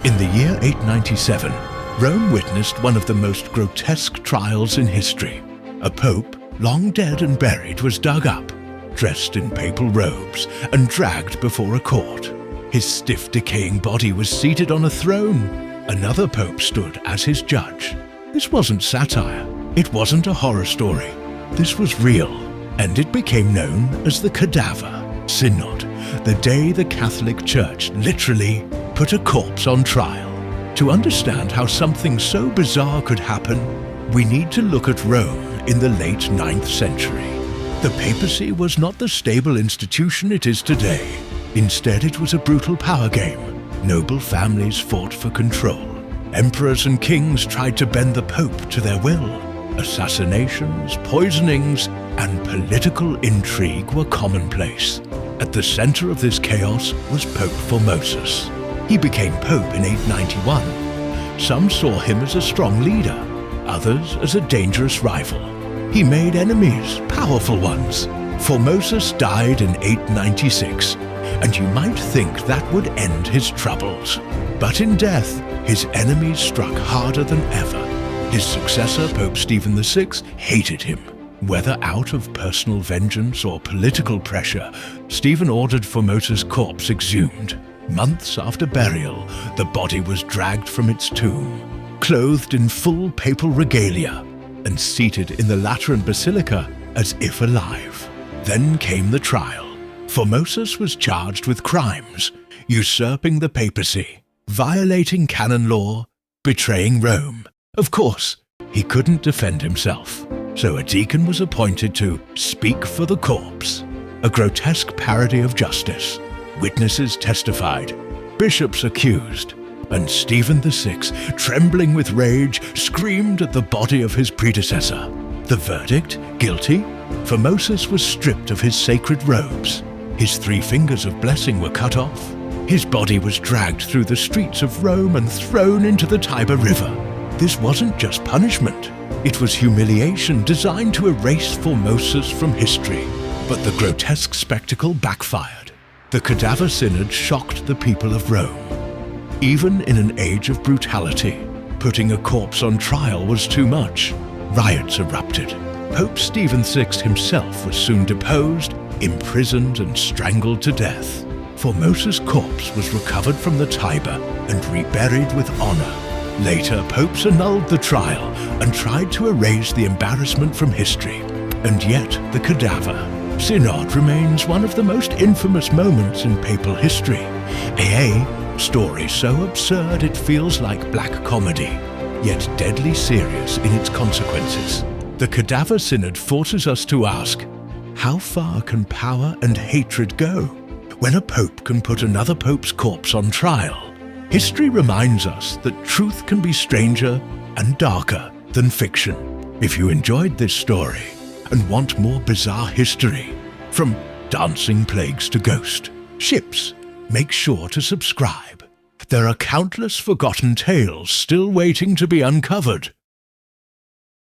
In the year 897, Rome witnessed one of the most grotesque trials in history. A pope, long dead and buried, was dug up, dressed in papal robes, and dragged before a court. His stiff, decaying body was seated on a throne. Another pope stood as his judge. This wasn't satire. It wasn't a horror story. This was real, and it became known as the Cadaver Synod, the day the Catholic Church literally put a corpse on trial. To understand how something so bizarre could happen, we need to look at Rome in the late 9th century. The papacy was not the stable institution it is today. Instead, it was a brutal power game. Noble families fought for control. Emperors and kings tried to bend the Pope to their will. Assassinations, poisonings, and political intrigue were commonplace. At the center of this chaos was Pope Formosus. He became Pope in 891. Some saw him as a strong leader, others as a dangerous rival. He made enemies, powerful ones. Formosus died in 896, and you might think that would end his troubles. But in death, his enemies struck harder than ever. His successor, Pope Stephen VI, hated him. Whether out of personal vengeance or political pressure, Stephen ordered Formosus' corpse exhumed. Months after burial, the body was dragged from its tomb, clothed in full papal regalia, and seated in the Lateran Basilica as if alive. Then came the trial. Formosus was charged with crimes: usurping the papacy, violating canon law, betraying Rome. Of course, he couldn't defend himself, so a deacon was appointed to speak for the corpse, a grotesque parody of justice. Witnesses testified, bishops accused, and Stephen VI, trembling with rage, screamed at the body of his predecessor. The verdict? Guilty? Formosus was stripped of his sacred robes. His 3 fingers of blessing were cut off. His body was dragged through the streets of Rome and thrown into the Tiber River. This wasn't just punishment. It was humiliation designed to erase Formosus from history. But the grotesque spectacle backfired. The Cadaver Synod shocked the people of Rome. Even in an age of brutality, putting a corpse on trial was too much. Riots erupted. Pope Stephen VI himself was soon deposed, imprisoned, and strangled to death. Formosus' corpse was recovered from the Tiber and reburied with honor. Later, popes annulled the trial and tried to erase the embarrassment from history. And yet, the Cadaver Synod remains one of the most infamous moments in papal history. A story so absurd it feels like black comedy, yet deadly serious in its consequences. The Cadaver Synod forces us to ask, how far can power and hatred go when a pope can put another pope's corpse on trial? History reminds us that truth can be stranger and darker than fiction. If you enjoyed this story and want more bizarre history, from dancing plagues to ghost ships, make sure to subscribe. There are countless forgotten tales still waiting to be uncovered.